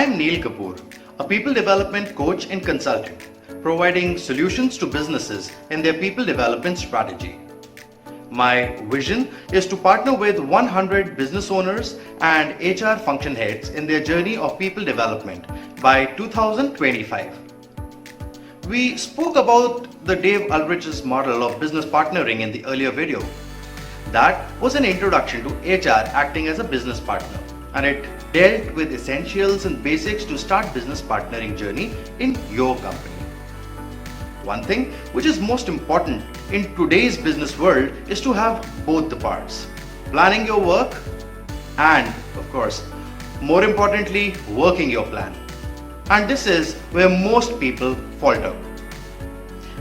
I'm Neil Kapoor, a people development coach and consultant, providing solutions to businesses in their people development strategy. My vision is to partner with 100 business owners and HR function heads in their journey of people development by 2025. We spoke about the Dave Ulrich's model of business partnering in the earlier video. That was an introduction to HR acting as a business partner, and it dealt with essentials and basics to start business partnering journey in your company. One thing which is most important in today's business world is to have both the parts, planning your work and, of course, more importantly, working your plan. And this is where most people falter.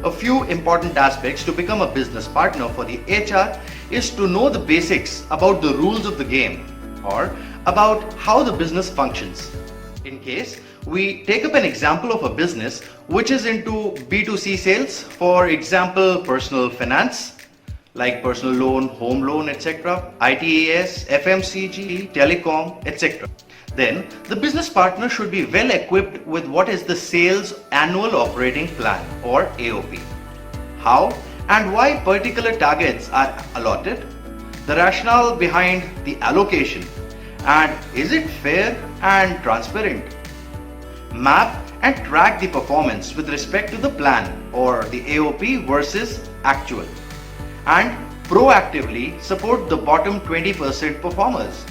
A few important aspects to become a business partner for the HR is to know the basics about the rules of the game or about how the business functions. In case we take up an example of a business which is into B2C sales, for example, personal finance, like personal loan, home loan, etc., ITAS, FMCG, telecom, etc. Then the business partner should be well equipped with what is the sales annual operating plan or AOP. How and why particular targets are allotted, the rationale behind the allocation, and is it fair and transparent? Map and track the performance with respect to the plan or the AOP versus actual, and proactively support the bottom 20% performers.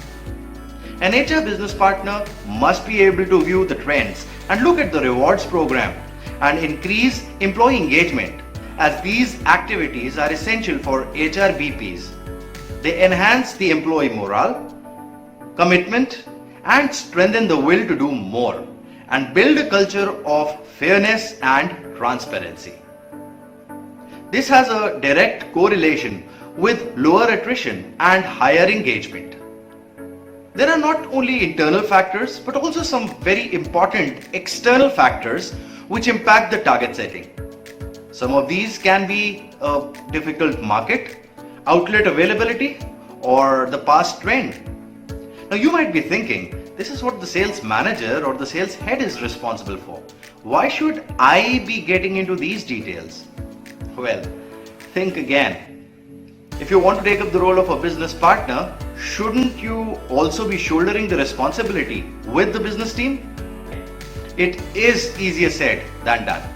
An HR business partner must be able to view the trends and look at the rewards program and increase employee engagement, as these activities are essential for HRBPs. They enhance the employee morale, commitment, and strengthen the will to do more, and build a culture of fairness and transparency. This has a direct correlation with lower attrition and higher engagement. There are not only internal factors but also some very important external factors which impact the target setting. Some of these can be a difficult market, outlet availability, or the past trend. Now you might be thinking, this is what the sales manager or the sales head is responsible for. Why should I be getting into these details? Well, think again. If you want to take up the role of a business partner, shouldn't you also be shouldering the responsibility with the business team? It is easier said than done.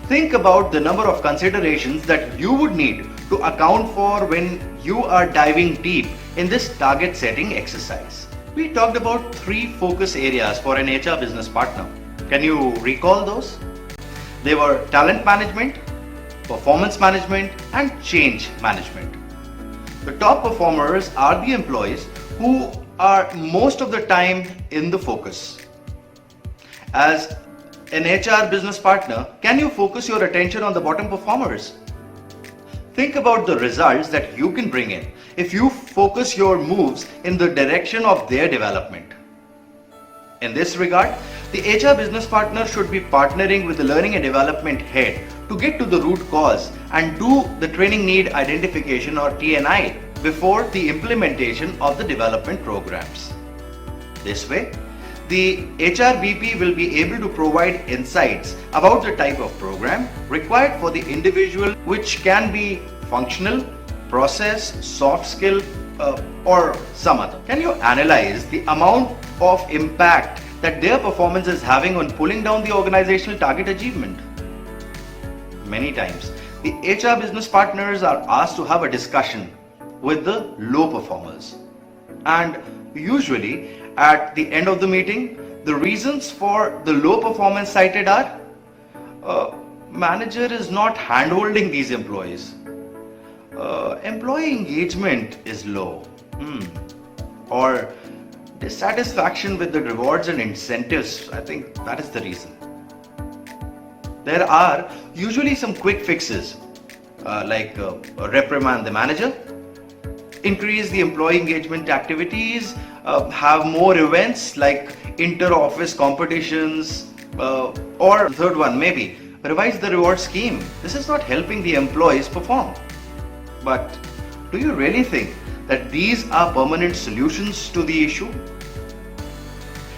Think about the number of considerations that you would need to account for when you are diving deep in this target setting exercise. We talked about 3 focus areas for an HR business partner. Can you recall those? They were talent management, performance management, and change management. The top performers are the employees who are most of the time in the focus. As an HR business partner, can you focus your attention on the bottom performers? Think about the results that you can bring in if you focus your moves in the direction of their development. In this regard, the HR business partner should be partnering with the learning and development head to get to the root cause and do the training need identification or TNI before the implementation of the development programs. This way, the HRBP will be able to provide insights about the type of program required for the individual, which can be functional, process, soft skill, or some other. Can you analyze the amount of impact that their performance is having on pulling down the organizational target achievement? Many times, the HR business partners are asked to have a discussion with the low performers. And usually, at the end of the meeting, the reasons for the low performance cited are manager is not hand-holding these employees, employee engagement is low, or dissatisfaction with the rewards and incentives. I think that is the reason. There are usually some quick fixes like reprimand the manager, increase the employee engagement activities, have more events like inter-office competitions, or third one maybe, revise the reward scheme. This is not helping the employees perform. But do you really think that these are permanent solutions to the issue?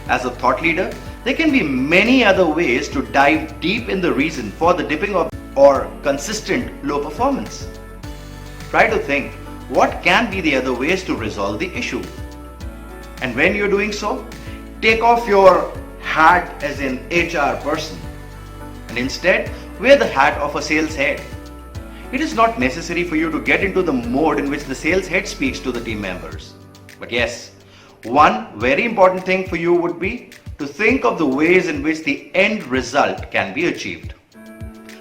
As a thought leader, there can be many other ways to dive deep in the reason for the dipping of or consistent low performance. Try to think what can be the other ways to resolve the issue. And when you're doing so, take off your hat as an HR person and instead wear the hat of a sales head. It is not necessary for you to get into the mode in which the sales head speaks to the team members. But yes, one very important thing for you would be to think of the ways in which the end result can be achieved.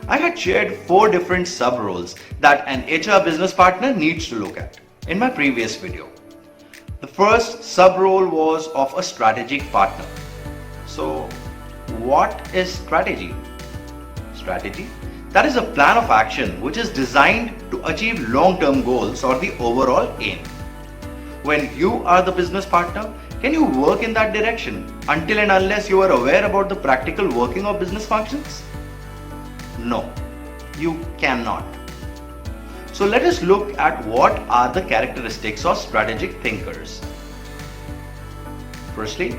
I had shared 4 different sub-roles that an HR business partner needs to look at in my previous video. The first sub-role was of a strategic partner. So, what is strategy? Strategy, that is a plan of action which is designed to achieve long-term goals or the overall aim. When you are the business partner, can you work in that direction until and unless you are aware about the practical working of business functions? No, you cannot. So let us look at what are the characteristics of strategic thinkers. Firstly,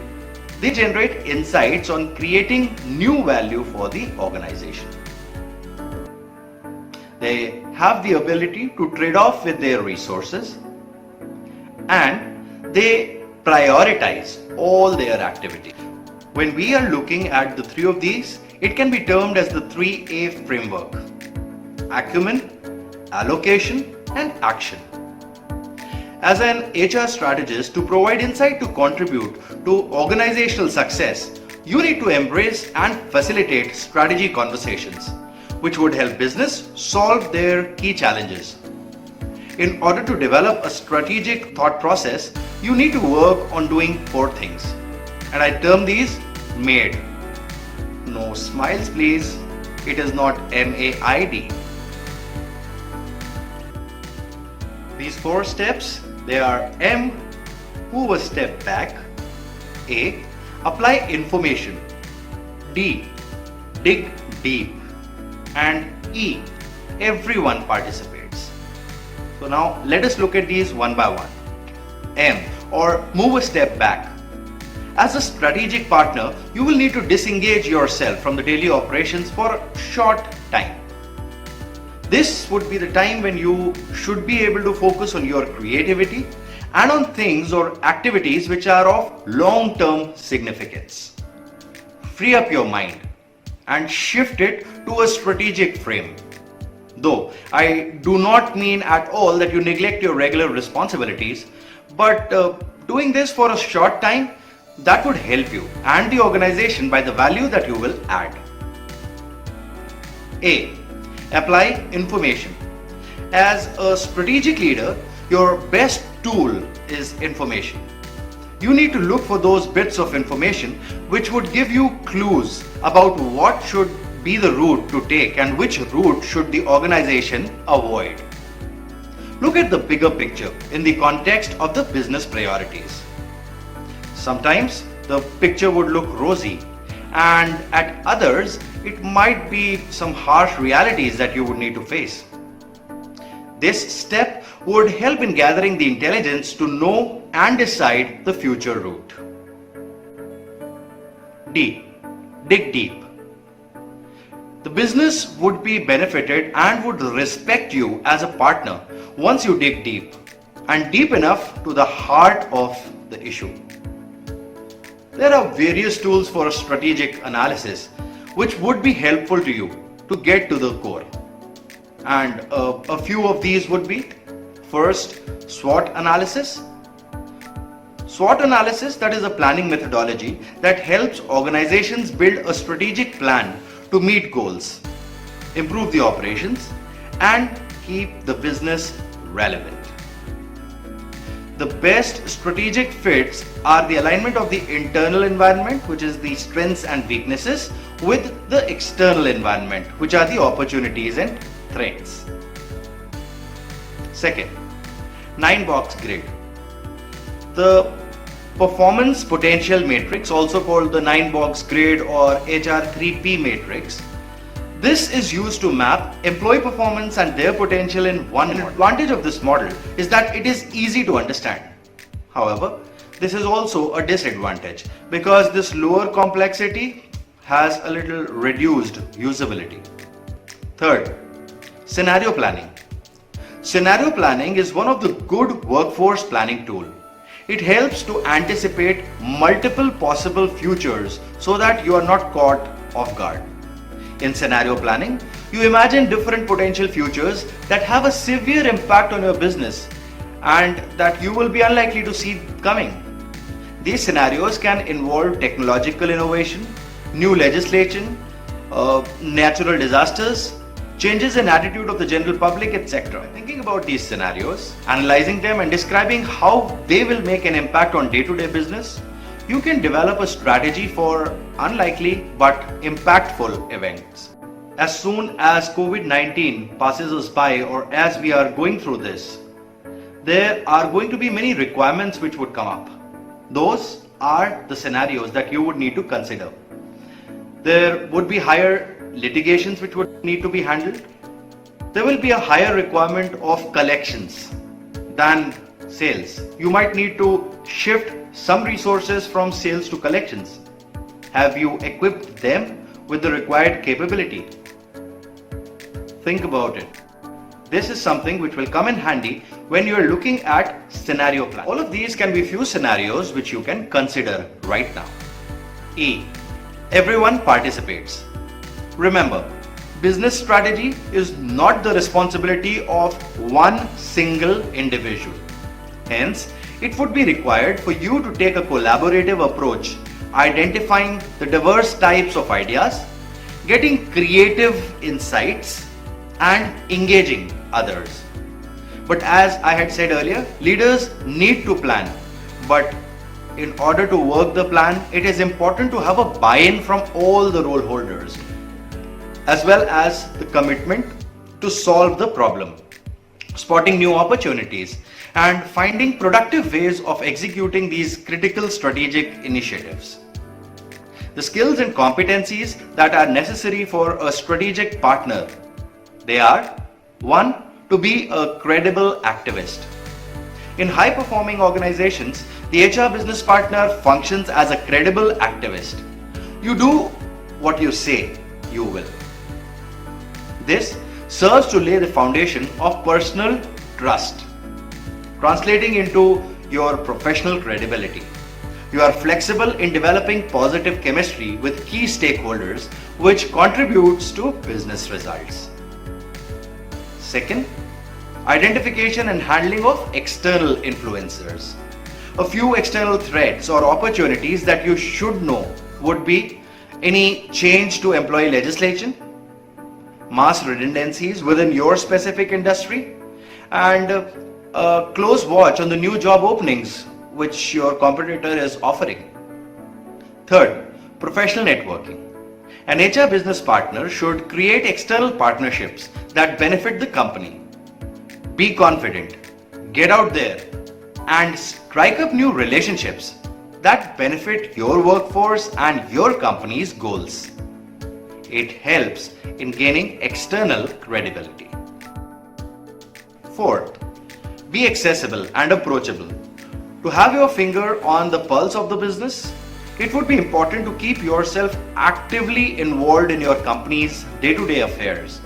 they generate insights on creating new value for the organization. They have the ability to trade off with their resources and they prioritize all their activities. When we are looking at the 3 of these, it can be termed as the 3A framework: acumen, allocation, and action. As an HR strategist, to provide insight to contribute to organizational success, you need to embrace and facilitate strategy conversations, which would help business solve their key challenges. In order to develop a strategic thought process, you need to work on doing 4 things. And I term these MAID. No smiles please, it is not MAID. These 4 steps, they are M, move a step back; A, apply information; D, dig deep; and E, everyone participates. So now let us look at these one by one. M, or move a step back. As a strategic partner, you will need to disengage yourself from the daily operations for a short time. This would be the time when you should be able to focus on your creativity and on things or activities which are of long-term significance. Free up your mind and shift it to a strategic frame. Though I do not mean at all that you neglect your regular responsibilities, but doing this for a short time, that would help you and the organization by the value that you will add. A, apply information. As a strategic leader, your best tool is information. You need to look for those bits of information which would give you clues about what should be the route to take and which route should the organization avoid. Look at the bigger picture in the context of the business priorities. Sometimes the picture would look rosy, and at others it might be some harsh realities that you would need to face. This step would help in gathering the intelligence to know and decide the future route. D, dig deep. The business would be benefited and would respect you as a partner once you dig deep, and deep enough to the heart of the issue. There are various tools for strategic analysis which would be helpful to you to get to the core. And a few of these would be: first, SWOT analysis. SWOT analysis, that is a planning methodology that helps organizations build a strategic plan to meet goals, improve the operations, and keep the business relevant. The best strategic fits are the alignment of the internal environment, which is the strengths and weaknesses, with the external environment, which are the opportunities and threats. Second, 9-box grid. The performance potential matrix, also called the 9-box grid or HR3P matrix. This is used to map employee performance and their potential in one model. The advantage of this model is that it is easy to understand. However, This is also a disadvantage because this lower complexity has a little reduced usability. Third, scenario planning. Scenario planning is one of the good workforce planning tool. It helps to anticipate multiple possible futures so that you are not caught off guard. In scenario planning, you imagine different potential futures that have a severe impact on your business and that you will be unlikely to see coming. These scenarios can involve technological innovation, new legislation, natural disasters, changes in attitude of the general public, etc. Thinking about these scenarios, analyzing them and describing how they will make an impact on day-to-day business, you can develop a strategy for unlikely but impactful events. As soon as COVID-19 passes us by, or as we are going through this, there are going to be many requirements which would come up. Those are the scenarios that you would need to consider. There would be higher litigations which would need to be handled. There will be a higher requirement of collections than sales. You might need to shift some resources from sales to collections. Have you equipped them with the required capability? Think about it. This is something which will come in handy when you are looking at scenario plan. All of these can be few scenarios which you can consider right now. E. Everyone participates. Remember, business strategy is not the responsibility of one single individual. Hence, it would be required for you to take a collaborative approach, identifying the diverse types of ideas, getting creative insights, and engaging others. But as I had said earlier, leaders need to plan. But in order to work the plan, it is important to have a buy-in from all the role holders, as well as the commitment to solve the problem, spotting new opportunities, and finding productive ways of executing these critical strategic initiatives. The skills and competencies that are necessary for a strategic partner, they are: 1. To be a credible activist. In high-performing organizations, the HR business partner functions as a credible activist. You do what you say you will. This serves to lay the foundation of personal trust, translating into your professional credibility. You are flexible in developing positive chemistry with key stakeholders, which contributes to business results. Second, identification and handling of external influencers. A few external threats or opportunities that you should know would be any change to employee legislation, mass redundancies within your specific industry, and a close watch on the new job openings which your competitor is offering. Third, professional networking. An HR business partner should create external partnerships that benefit the company. Be confident, get out there, and strike up new relationships that benefit your workforce and your company's goals. It helps in gaining external credibility. Fourth, be accessible and approachable. To have your finger on the pulse of the business, it would be important to keep yourself actively involved in your company's day-to-day affairs.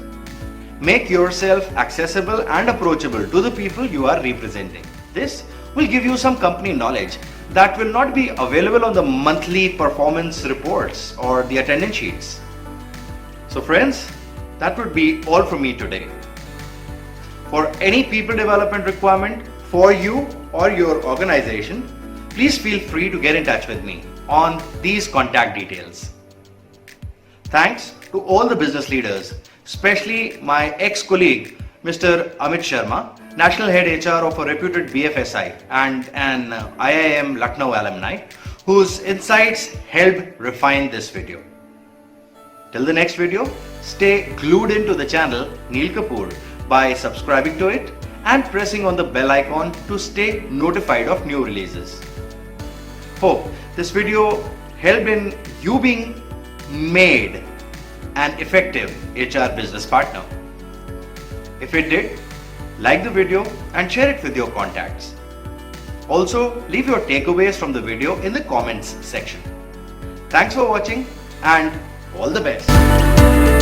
Make yourself accessible and approachable to the people you are representing. This will give you some company knowledge that will not be available on the monthly performance reports or the attendance sheets. So friends, that would be all from me today. For any people development requirement for you or your organization, please feel free to get in touch with me on these contact details. Thanks to all the business leaders, especially my ex-colleague Mr. Amit Sharma, National Head HR of a reputed BFSI and an IIM Lucknow alumni, whose insights helped refine this video. Till the next video, stay glued into the channel Neel Kapoor by subscribing to it and pressing on the bell icon to stay notified of new releases. Hope this video helped in you being made an effective HR business partner. If it did, like the video and share it with your contacts. Also, leave your takeaways from the video in the comments section. Thanks for watching and all the best.